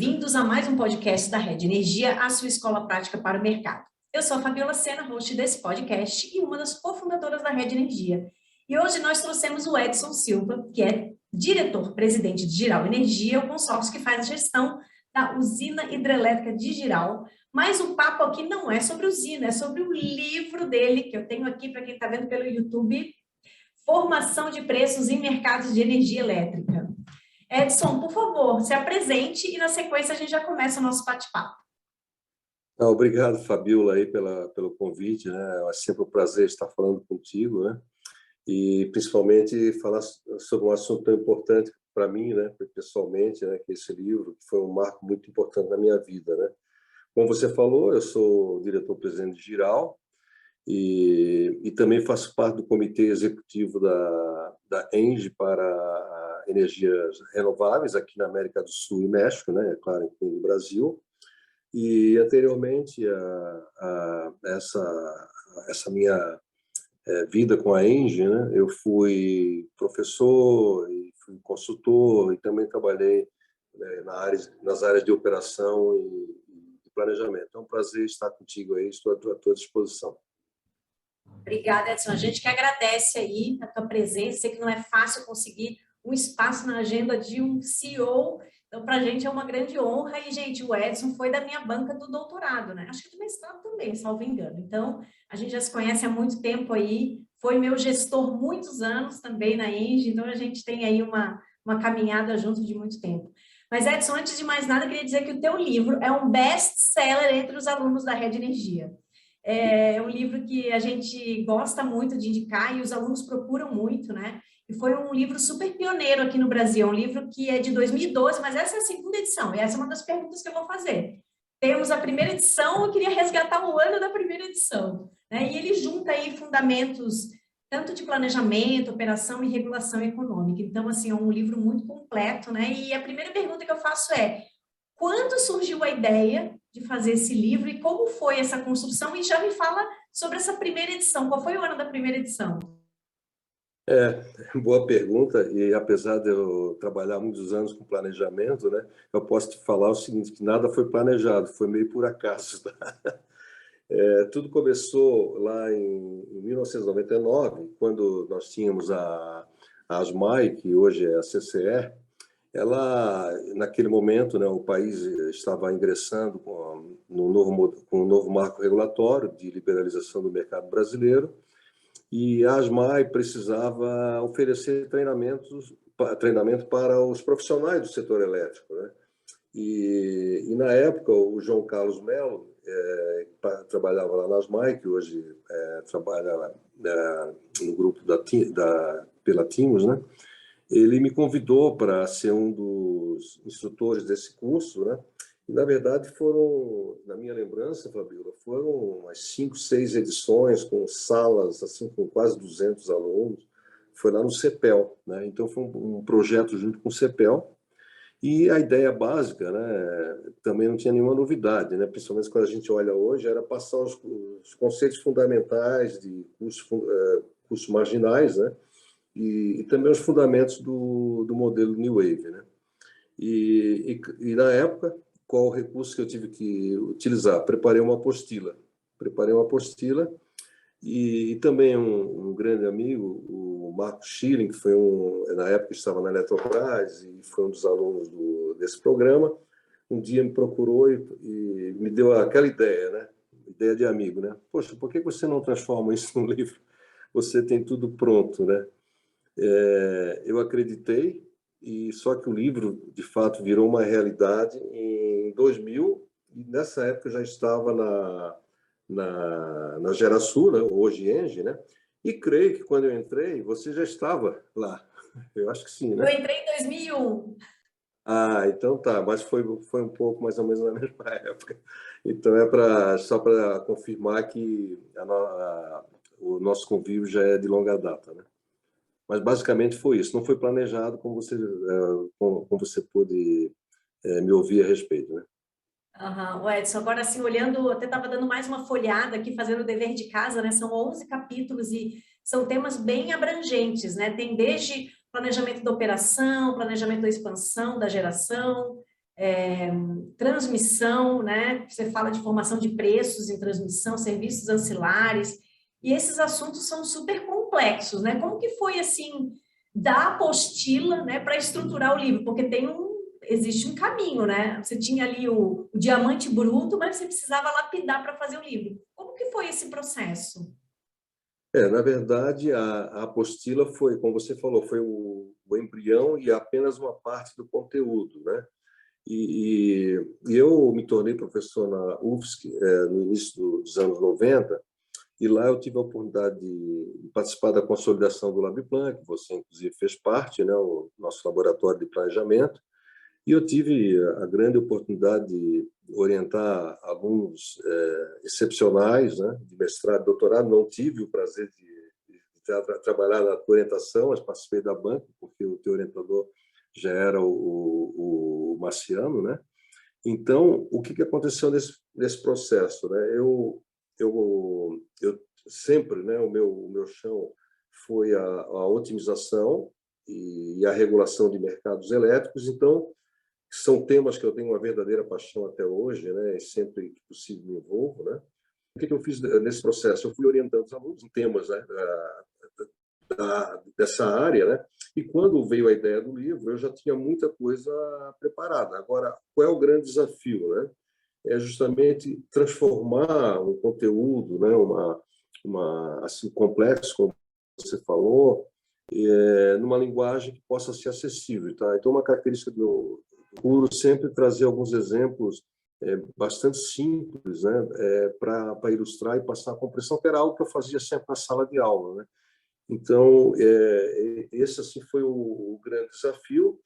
bem-vindos a mais um podcast da Rede Energia, a sua escola prática para o mercado. Eu sou a Fabiola Sena, host desse podcast e uma das cofundadoras da Rede Energia. E hoje nós trouxemos o Edson Silva, que é diretor-presidente de Jirau Energia, o consórcio que faz a gestão da usina hidrelétrica de Jirau. Mas o papo aqui não é sobre usina, é sobre o livro dele, que eu tenho aqui para quem está vendo pelo YouTube, Formação de Preços em Mercados de Energia Elétrica. Edson, por favor, se apresente e na sequência a gente já começa o nosso bate-papo. Obrigado, Fabiola, aí pelo convite, né? É sempre um prazer estar falando contigo, né? E principalmente falar sobre um assunto tão importante para mim, né? Pessoalmente, né? Que é esse livro, que foi um marco muito importante na minha vida, né? Como você falou, eu sou diretor-presidente de Jirau e também faço parte do comitê executivo da ENGIE para energias renováveis aqui na América do Sul e México, né? Claro, aqui no Brasil. E anteriormente a essa minha vida com a ENGIE, né? Eu fui professor e fui consultor e também trabalhei nas áreas de operação e planejamento. É um prazer estar contigo aí, estou à tua disposição. Obrigada, Edson. A gente que agradece aí a tua presença. Sei que não é fácil conseguir um espaço na agenda de um CEO, então para a gente é uma grande honra. E, gente, o Edson foi da minha banca do doutorado, né? Acho que do mestrado também, salvo engano. Então, a gente já se conhece há muito tempo aí, foi meu gestor muitos anos também na ENGIE, então a gente tem aí uma caminhada junto de muito tempo. Mas, Edson, antes de mais nada, eu queria dizer que o teu livro é um best-seller entre os alunos da Rede Energia. É um livro que a gente gosta muito de indicar e os alunos procuram muito, né? E foi um livro super pioneiro aqui no Brasil, um livro que é de 2012, mas essa é a segunda edição, e essa é uma das perguntas que eu vou fazer. Temos a primeira edição, eu queria resgatar o ano da primeira edição, né? E ele junta aí fundamentos tanto de planejamento, operação e regulação econômica. Então, assim, é um livro muito completo, né? E a primeira pergunta que eu faço é: quando surgiu a ideia de fazer esse livro e como foi essa construção? E já me fala sobre essa primeira edição. Qual foi o ano da primeira edição? Boa pergunta. E apesar de eu trabalhar muitos anos com planejamento, né, eu posso te falar o seguinte, que nada foi planejado, foi meio por acaso. Tá? Tudo começou lá em 1999, quando nós tínhamos a ASMAI, que hoje é a CCE. Ela, naquele momento, né, o país estava ingressando com um novo marco regulatório de liberalização do mercado brasileiro e a ASMAI precisava oferecer treinamento para os profissionais do setor elétrico, né? E na época, o João Carlos Melo, trabalhava lá na ASMAI, que hoje trabalha no grupo pela Timos, né? Ele me convidou para ser um dos instrutores desse curso, né? E, na verdade, na minha lembrança, Fabiola, foram umas 5, 6 edições com salas, assim, com quase 200 alunos. Foi lá no CEPEL, né? Então, foi um projeto junto com o CEPEL. E a ideia básica, né, também não tinha nenhuma novidade, né? Principalmente quando a gente olha hoje, era passar os conceitos fundamentais de cursos marginais, né? E também os fundamentos do modelo New Wave, né? E na época, qual o recurso que eu tive que utilizar? Preparei uma apostila e também um grande amigo, o Marco Schilling, que foi na época estava na Eletrobras e foi um dos alunos desse programa, um dia me procurou e me deu aquela ideia, né? Ideia de amigo, né? Poxa, por que você não transforma isso num livro? Você tem tudo pronto, né? Eu acreditei, e só que o livro, de fato, virou uma realidade em 2000, e nessa época eu já estava na Gerasul, né? Hoje ENGIE, né? E creio que quando eu entrei, você já estava lá. Eu acho que sim, né? Eu entrei em 2001. Então tá, mas foi um pouco mais ou menos na mesma época. Então só para confirmar que o nosso convívio já é de longa data, né? Mas basicamente foi isso. Não foi planejado, como você pôde me ouvir a respeito, né? O Edson, agora assim, olhando, eu até estava dando mais uma folhada aqui, fazendo o dever de casa, né? São 11 capítulos e são temas bem abrangentes, né? Tem desde planejamento da operação, planejamento da expansão, da geração, transmissão, né? Você fala de formação de preços em transmissão, serviços ancilares, e esses assuntos são super complexos, né? Como que foi, assim, da apostila, né, para estruturar o livro? Porque existe um caminho, né? Você tinha ali o diamante bruto, mas você precisava lapidar para fazer o livro. Como que foi esse processo? Na verdade, a apostila foi, como você falou, foi o embrião e apenas uma parte do conteúdo, né? E eu me tornei professor na UFSC no início dos anos 90, e lá eu tive a oportunidade de participar da consolidação do LabPlan, que você, inclusive, fez parte, né, o nosso laboratório de planejamento, e eu tive a grande oportunidade de orientar alunos excepcionais, né, de mestrado e doutorado. Não tive o prazer de trabalhar na orientação, mas participei da banca, porque o teu orientador já era o Marciano, né? Então, o que aconteceu nesse processo, né? Eu sempre, né, o meu chão foi a otimização e a regulação de mercados elétricos. Então, são temas que eu tenho uma verdadeira paixão até hoje, né? E sempre que possível me envolvo, né? O que eu fiz nesse processo? Eu fui orientando os alunos em temas, né, dessa área, né? E quando veio a ideia do livro, eu já tinha muita coisa preparada. Agora, qual é o grande desafio, né? É justamente transformar um conteúdo, né, assim, complexo, como você falou, numa linguagem que possa ser acessível, tá? Então, uma característica do meu curso sempre trazer alguns exemplos bastante simples, né, para ilustrar e passar a compreensão, que era algo que eu fazia sempre na sala de aula, né? Então, esse assim foi o grande desafio.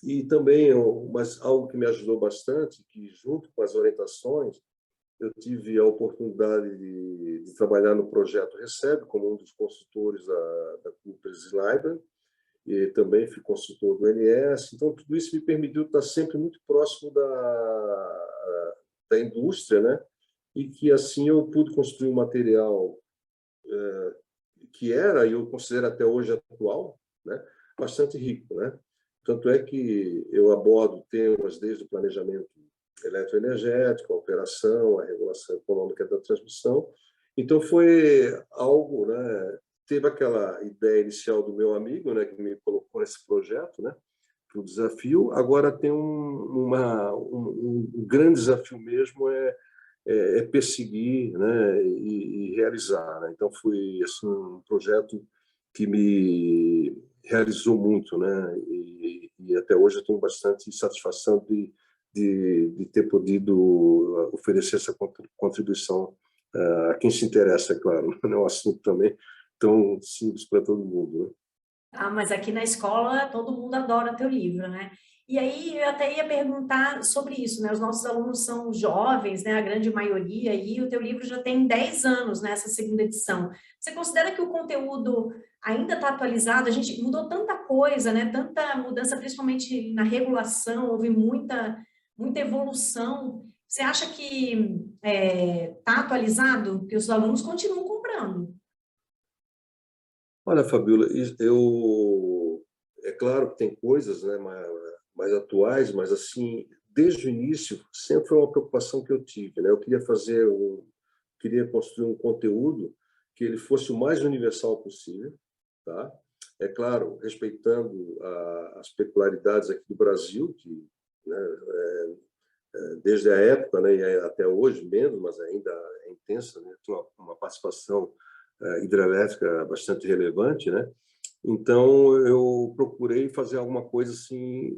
E também, mas algo que me ajudou bastante, que junto com as orientações, eu tive a oportunidade de trabalhar no projeto Recebe, como um dos consultores da Cooper Slyban, e também fui consultor do NS. Então, tudo isso me permitiu estar sempre muito próximo da indústria, né? E que, assim, eu pude construir um material que era, e eu considero até hoje atual, né? Bastante rico, né? Tanto é que eu abordo temas desde o planejamento eletroenergético, a operação, a regulação econômica da transmissão. Então, foi algo, né? Teve aquela ideia inicial do meu amigo, né, que me colocou nesse projeto, né, para o desafio. Agora tem um grande desafio mesmo, perseguir, né, e realizar, né? Então, foi assim, um projeto que me realizou muito, né? E até hoje eu tenho bastante satisfação de ter podido oferecer essa contribuição a quem se interessa, é claro. Não é um assunto também tão simples para todo mundo, né? Ah, mas aqui na escola todo mundo adora teu livro, né? E aí eu até ia perguntar sobre isso, né? Os nossos alunos são jovens, né? A grande maioria, e o teu livro já tem 10 anos nessa segunda edição. Você considera que o conteúdo ainda está atualizado? A gente mudou tanta coisa, né? Tanta mudança, principalmente na regulação, houve muita evolução. Você acha que está atualizado? Que os alunos continuam comprando? Olha, Fabiola, é claro que tem coisas, né, mais atuais, mas assim, desde o início sempre foi uma preocupação que eu tive, né? Eu queria construir um conteúdo que ele fosse o mais universal possível, tá? É claro, respeitando as peculiaridades aqui do Brasil, que, né, desde a época, né, e até hoje menos, mas ainda é intensa, né? Tem uma participação hidrelétrica bastante relevante, né? Então eu procurei fazer alguma coisa assim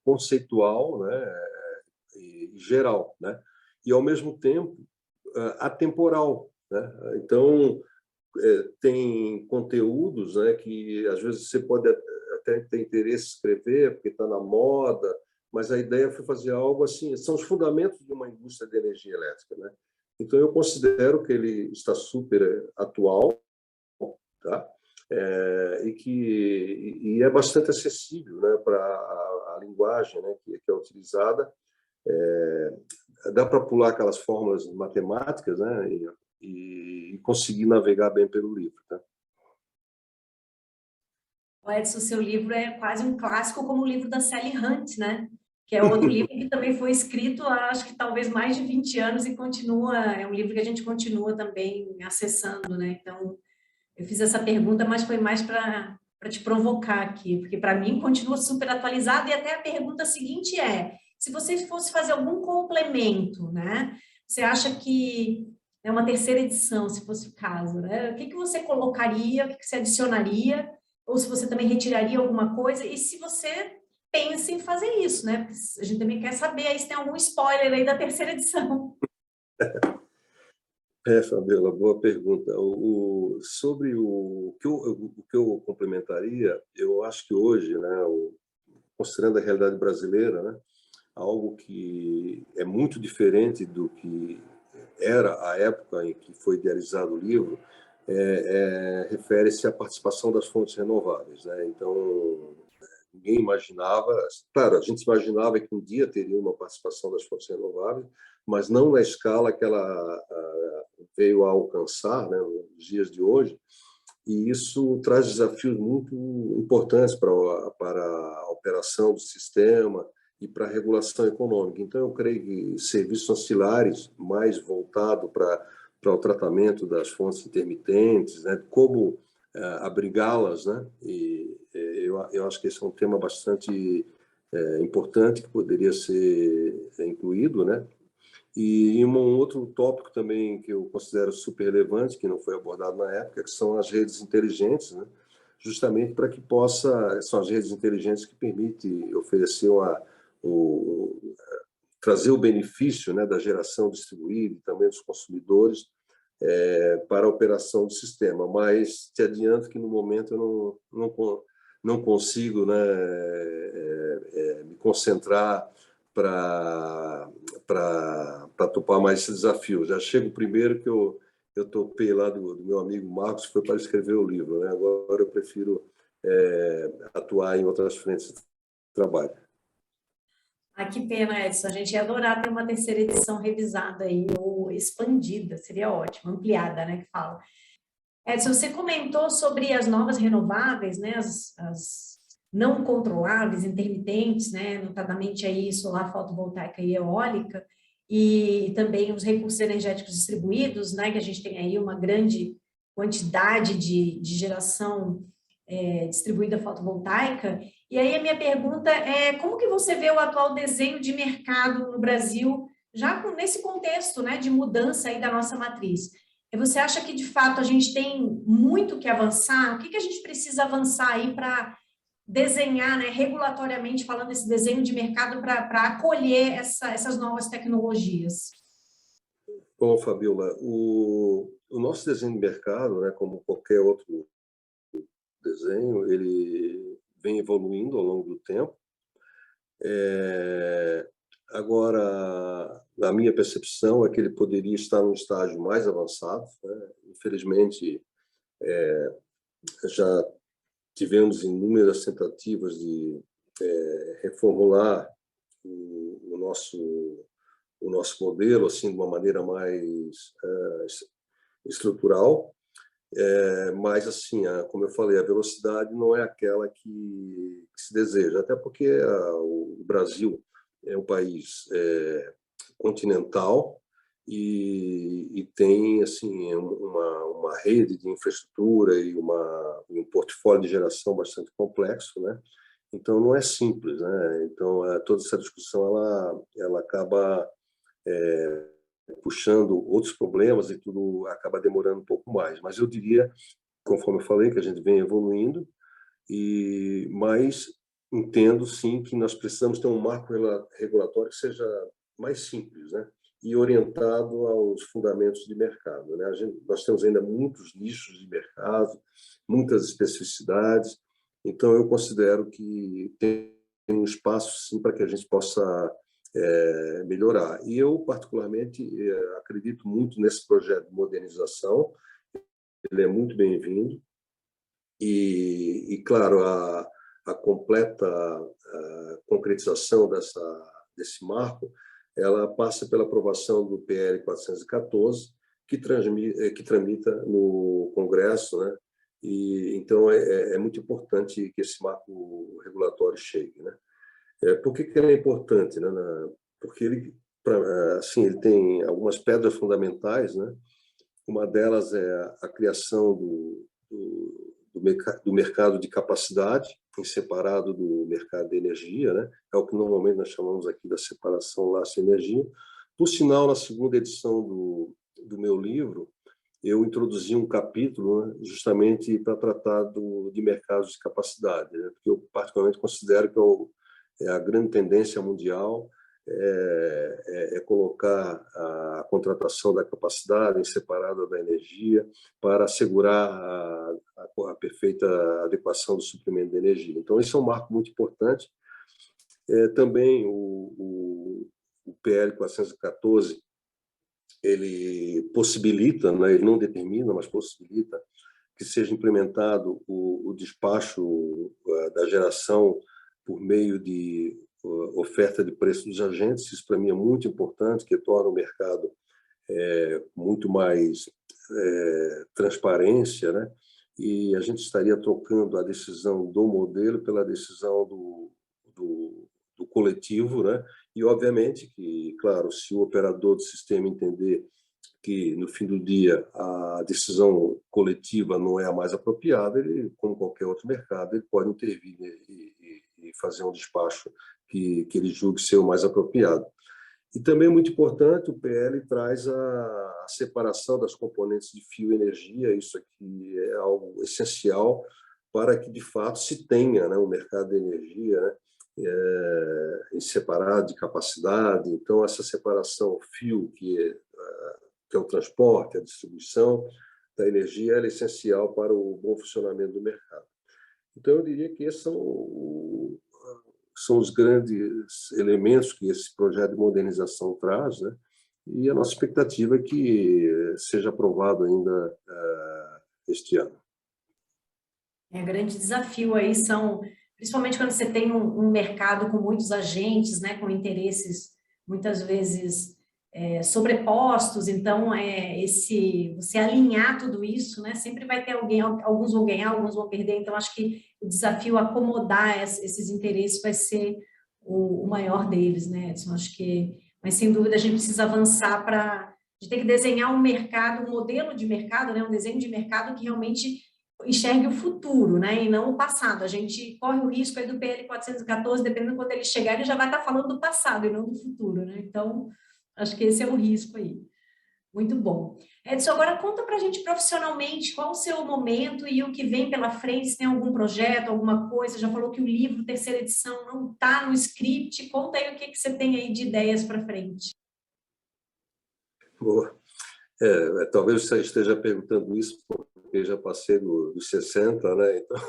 conceitual, né, e geral, né? E ao mesmo tempo atemporal, né? Então tem conteúdos, né, que às vezes você pode até ter interesse em escrever porque está na moda, mas a ideia foi fazer algo assim, são os fundamentos de uma indústria de energia elétrica, né? Então eu considero que ele está super atual, tá? E é bastante acessível, né, para a linguagem, né, que é utilizada. Dá para pular aquelas fórmulas matemáticas, né, e conseguir navegar bem pelo livro, tá? O Edson, seu livro é quase um clássico como o livro da Sally Hunt, né? que é outro livro que também foi escrito há, acho que talvez mais de 20 anos e continua, é um livro que a gente continua também acessando, né? Então, eu fiz essa pergunta, mas foi mais para te provocar aqui, porque para mim continua super atualizado e até a pergunta seguinte é, se você fosse fazer algum complemento, né? Você acha que é uma terceira edição, se fosse o caso, né? O que que você colocaria, o que que você adicionaria, ou se você também retiraria alguma coisa, e se você pensa em fazer isso, né? Porque a gente também quer saber aí se tem algum spoiler aí da terceira edição. Fabiola, boa pergunta. Sobre o que eu complementaria, eu acho que hoje, né, considerando a realidade brasileira, né, algo que é muito diferente do que era a época em que foi idealizado o livro, refere-se à participação das fontes renováveis, né? Então, ninguém imaginava, claro, a gente imaginava que um dia teria uma participação das fontes renováveis, mas não na escala que ela veio a alcançar, né, nos dias de hoje, e isso traz desafios muito importantes para a operação do sistema e para a regulação econômica. Então, eu creio que serviços ancilares mais voltados para o tratamento das fontes intermitentes, né, como abrigá-las, né, e eu acho que esse é um tema bastante importante que poderia ser incluído, né? E um outro tópico também que eu considero super relevante, que não foi abordado na época, que são as redes inteligentes, né? Justamente para que são as redes inteligentes que permitem oferecer trazer o benefício, né, da geração distribuída e também dos consumidores para a operação do sistema. Mas te adianto que no momento eu não consigo, né, me concentrar para topar mais esse desafio. Já chego primeiro que eu topei lá do meu amigo Marcos, que foi para escrever o livro, né? Agora eu prefiro atuar em outras frentes de trabalho. Ah, que pena, Edson. A gente ia adorar ter uma terceira edição revisada aí, ou expandida, seria ótimo, ampliada, né, que fala. Edson, você comentou sobre as novas renováveis, né, as não controláveis, intermitentes, né, notadamente aí solar, fotovoltaica e eólica, e também os recursos energéticos distribuídos, né, que a gente tem aí uma grande quantidade de geração distribuída fotovoltaica. E aí a minha pergunta é, como que você vê o atual desenho de mercado no Brasil, já nesse contexto, né, de mudança aí da nossa matriz? E você acha que, de fato, a gente tem muito que avançar? O que que a gente precisa avançar aí para desenhar, né, regulatoriamente falando, esse desenho de mercado para acolher essas novas tecnologias? Bom, Fabiola, o nosso desenho de mercado, né, como qualquer outro desenho, ele vem evoluindo ao longo do tempo. Agora, a minha percepção é que ele poderia estar num estágio mais avançado, né? Infelizmente, já tivemos inúmeras tentativas de reformular o nosso modelo assim de uma maneira mais estrutural, mas assim, como eu falei, a velocidade não é aquela que se deseja, até porque o Brasil é um país continental e tem assim uma rede de infraestrutura e um portfólio de geração bastante complexo, né? Então não é simples, né? Então toda essa discussão ela acaba puxando outros problemas e tudo acaba demorando um pouco mais. Mas eu diria, conforme eu falei, que a gente vem evoluindo mas entendo sim que nós precisamos ter um marco regulatório que seja mais simples, né? E orientado aos fundamentos de mercado, né? Nós temos ainda muitos nichos de mercado, muitas especificidades, então eu considero que tem um espaço sim para que a gente possa melhorar. E eu particularmente acredito muito nesse projeto de modernização, ele é muito bem-vindo claro, a completa concretização desse marco, ela passa pela aprovação do PL 414, que tramita no Congresso, né? E então é muito importante que esse marco regulatório chegue, né? Por que que ele é importante, né? Porque ele, assim, ele tem algumas pedras fundamentais, né? Uma delas é a criação do mercado de capacidade, em separado do mercado de energia, né? É o que normalmente nós chamamos aqui da separação laço-energia. Por sinal, na segunda edição do meu livro, eu introduzi um capítulo, né, justamente para tratar de mercados de capacidade, né? Porque eu particularmente considero que é a grande tendência mundial colocar a contratação da capacidade em separada da energia para assegurar a perfeita adequação do suprimento de energia. Então, esse é um marco muito importante. Também o PL 414, ele possibilita, né, ele não determina, mas possibilita que seja implementado o despacho da geração por meio de oferta de preço dos agentes. Isso, para mim, é muito importante, que torna o mercado muito mais transparência, né? E a gente estaria trocando a decisão do modelo pela decisão do coletivo, né? E, obviamente, que, claro, se o operador do sistema entender que, no fim do dia, a decisão coletiva não é a mais apropriada, ele, como qualquer outro mercado, ele pode intervir, né, e fazer um despacho que ele julgue ser o mais apropriado. E também é muito importante, o PL traz a separação das componentes de fio e energia. Isso aqui é algo essencial para que, de fato, se tenha, né, um mercado de energia, né, separado de capacidade. Então, essa separação fio, que é o transporte, a distribuição da energia, ela é essencial para o bom funcionamento do mercado. Então, eu diria que esses são os grandes elementos que esse projeto de modernização traz, né? E a nossa expectativa é que seja aprovado ainda este ano. Grande desafio aí são, principalmente quando você tem um mercado com muitos agentes, né, com interesses muitas vezes sobrepostos. Então, você alinhar tudo isso, né, sempre vai ter alguém, alguns vão ganhar, alguns vão perder. Então, acho que o desafio acomodar esses interesses vai ser o maior deles, né, Edson? Acho que, mas sem dúvida a gente precisa avançar para a gente ter que desenhar um mercado, um modelo de mercado, né, um desenho de mercado que realmente enxergue o futuro, né, e não o passado. A gente corre o risco aí do PL 414, dependendo de quando ele chegar, ele já vai estar falando do passado e não do futuro, né? Então, acho que esse é o risco aí. Muito bom. Edson, agora conta para a gente profissionalmente qual o seu momento e o que vem pela frente, se tem algum projeto, alguma coisa. Já falou que o livro, terceira edição, não está no script. Conta aí o que você tem aí de ideias para frente. Boa. Talvez você esteja perguntando isso porque já passei dos 60, né? Então,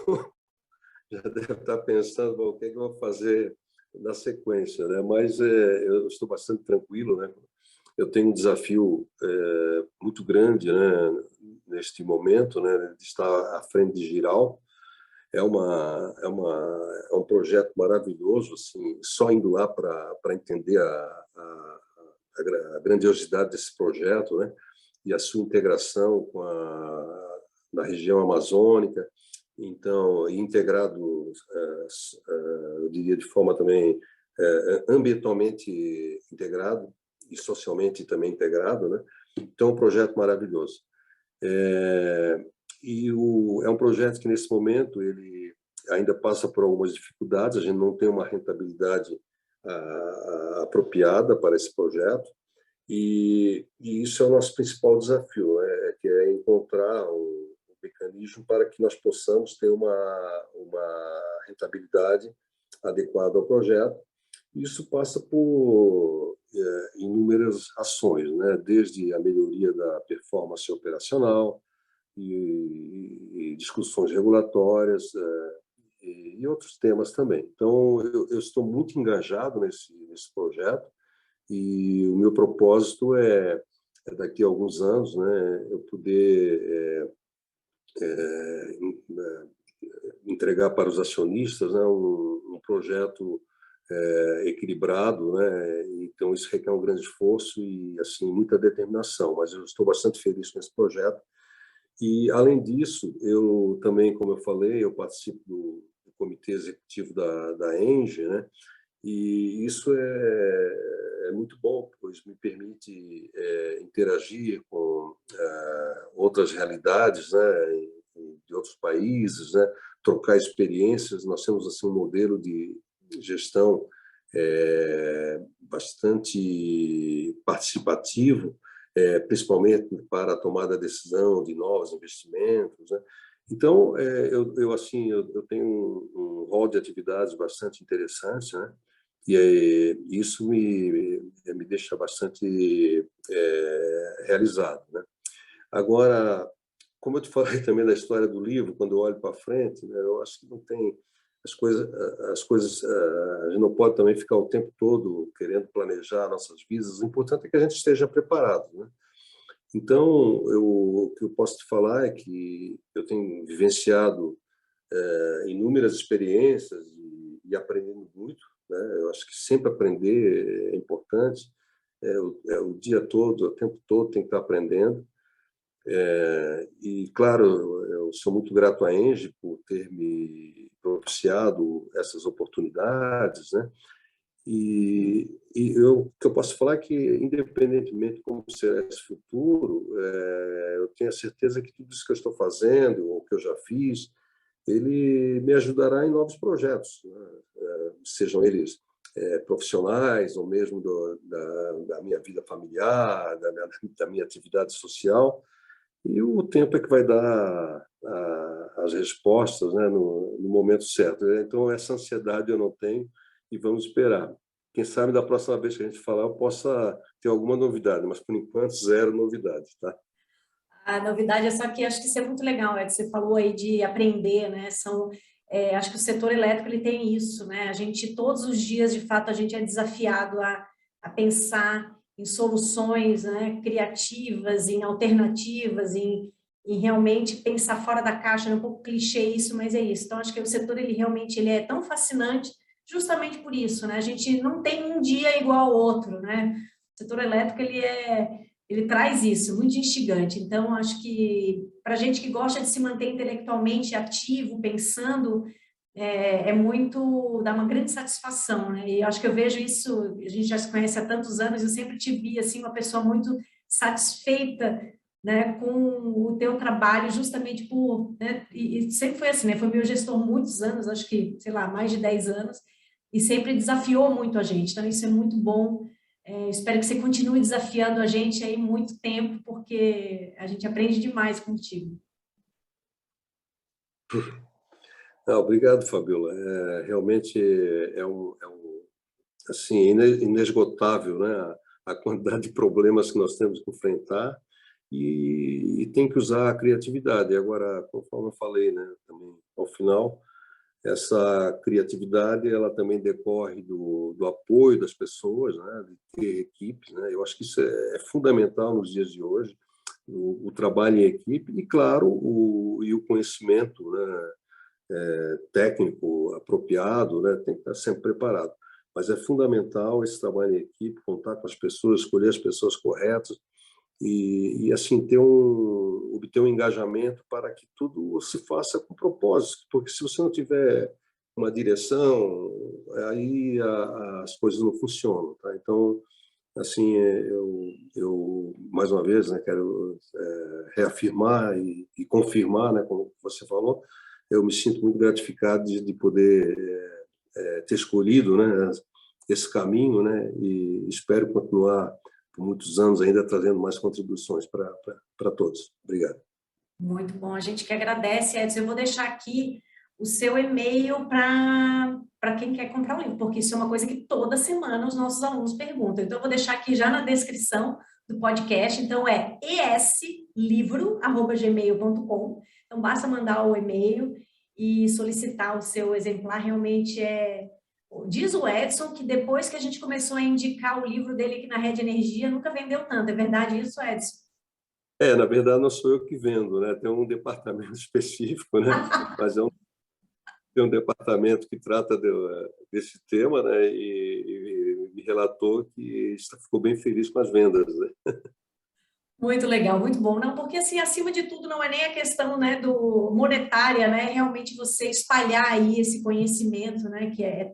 já deve estar pensando, bom, o que é que eu vou fazer na sequência, né? Mas eu estou bastante tranquilo, né? Eu tenho um desafio muito grande, né, neste momento, né, de estar à frente de Giral. É um projeto maravilhoso, assim, só indo lá para entender a grandiosidade desse projeto, né, e a sua integração na região amazônica. Então, integrado, eu diria, de forma também ambientalmente integrado e socialmente também integrado, né? Então, é um projeto maravilhoso. É um projeto que, nesse momento, ele ainda passa por algumas dificuldades. A gente não tem uma rentabilidade apropriada para esse projeto, e isso é o nosso principal desafio, né? Que é encontrar um mecanismo para que nós possamos ter uma rentabilidade adequada ao projeto. Isso passa por inúmeras ações, né? Desde a melhoria da performance operacional e discussões regulatórias e outros temas também. Então, eu estou muito engajado nesse projeto, e o meu propósito daqui a alguns anos, né, eu poder entregar para os acionistas, né, um projeto equilibrado, né? Então isso requer um grande esforço e assim muita determinação, mas eu estou bastante feliz com esse projeto. E além disso, eu também, como eu falei, eu participo do comitê executivo da ENGIE, né? E isso é muito bom, pois me permite interagir com outras realidades, né, de outros países, né, trocar experiências. Nós temos assim um modelo de gestão bastante participativo, principalmente para a tomada de decisão de novos investimentos, né? Então, eu tenho um rol de atividades bastante interessante, né? E isso me deixa bastante realizado, né? Agora, como eu te falei também da história do livro, quando eu olho para frente, né, eu acho que não tem as coisas a gente não pode também ficar o tempo todo querendo planejar nossas vidas. O importante é que a gente esteja preparado, né? Então, o que eu posso te falar é que eu tenho vivenciado inúmeras experiências e aprendendo muito, né? Eu acho que sempre aprender é importante, o dia todo, o tempo todo tem que estar aprendendo. E, claro, eu sou muito grato à Engie por ter me propiciado essas oportunidades, né? O que eu posso falar é que, independentemente de como será esse futuro, eu tenho a certeza que tudo isso que eu estou fazendo, ou que eu já fiz, ele me ajudará em novos projetos, né? Sejam eles profissionais ou mesmo da minha vida familiar, da minha atividade social. E o tempo é que vai dar as respostas, né, no momento certo. Então, essa ansiedade eu não tenho e vamos esperar. Quem sabe da próxima vez que a gente falar eu possa ter alguma novidade, mas por enquanto zero novidade, tá? A novidade é só que acho que isso é muito legal, Ed. Você falou aí de aprender, né? Acho que o setor elétrico ele tem isso, né? A gente, todos os dias, de fato, a gente é desafiado a pensar em soluções, né, criativas, em alternativas, em realmente pensar fora da caixa. É um pouco clichê isso, mas é isso. Então, acho que o setor, ele realmente ele é tão fascinante justamente por isso, né? A gente não tem um dia igual ao outro, né? O setor elétrico, ele traz isso, muito instigante. Então, acho que para a gente que gosta de se manter intelectualmente ativo, pensando, dá uma grande satisfação, né? E acho que eu vejo isso, a gente já se conhece há tantos anos, eu sempre te vi, assim, uma pessoa muito satisfeita, né, com o teu trabalho, justamente por, né, e sempre foi assim, né, foi meu gestor muitos anos, acho que, sei lá, mais de 10 anos, e sempre desafiou muito a gente, então isso é muito bom. Espero que você continue desafiando a gente aí muito tempo, porque a gente aprende demais contigo. Obrigado, Fabiola. Realmente assim, inesgotável, né? A quantidade de problemas que nós temos que enfrentar e tem que usar a criatividade. Agora, conforme eu falei, né, também ao final, essa criatividade ela também decorre do apoio das pessoas, né, de ter equipes, né? Eu acho que isso é fundamental nos dias de hoje, o trabalho em equipe e, claro, o conhecimento, né, técnico apropriado, né, tem que estar sempre preparado. Mas é fundamental esse trabalho em equipe, contar com as pessoas, escolher as pessoas corretas e assim obter um engajamento para que tudo se faça com propósito, porque se você não tiver uma direção, aí as coisas não funcionam, tá? Então, assim, eu mais uma vez, né, quero reafirmar e confirmar, né, como você falou, eu me sinto muito gratificado de poder ter escolhido, né, esse caminho, né, e espero continuar por muitos anos ainda trazendo mais contribuições para todos. Obrigado. Muito bom, a gente que agradece, Edson. Eu vou deixar aqui o seu e-mail para quem quer comprar o livro, porque isso é uma coisa que toda semana os nossos alunos perguntam. Então, eu vou deixar aqui já na descrição do podcast. Então, é eslivro@gmail.com. Então, basta mandar o e-mail e solicitar o seu exemplar. Realmente Diz o Edson que depois que a gente começou a indicar o livro dele aqui na Rede Energia, nunca vendeu tanto. É verdade isso, Edson? Na verdade, não sou eu que vendo, né? Tem um departamento específico, né? Mas tem um departamento que trata desse tema, né? E me relatou que ficou bem feliz com as vendas, né? Muito legal, muito bom. Não, porque assim, acima de tudo, não é nem a questão, né, do monetária, né? Realmente você espalhar aí esse conhecimento, né, que é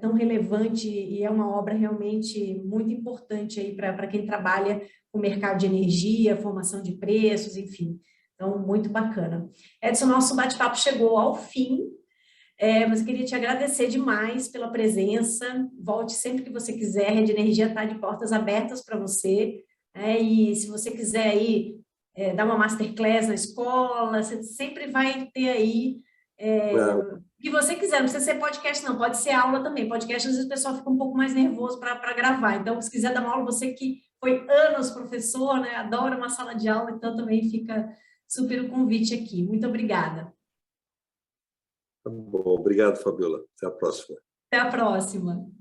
tão relevante e é uma obra realmente muito importante aí para quem trabalha com o mercado de energia, formação de preços, enfim. Então, muito bacana. Edson, nosso bate-papo chegou ao fim, mas eu queria te agradecer demais pela presença. Volte sempre que você quiser, a Rede Energia está de portas abertas para você. E se você quiser aí dar uma masterclass na escola, você sempre vai ter aí o que você quiser. Não precisa ser podcast, não, pode ser aula também. Podcast, às vezes o pessoal fica um pouco mais nervoso para gravar. Então, se quiser dar uma aula, você que foi anos professor, né, adora uma sala de aula, então também fica super o convite aqui. Muito obrigada. Tá bom, obrigado, Fabiola. Até a próxima. Até a próxima.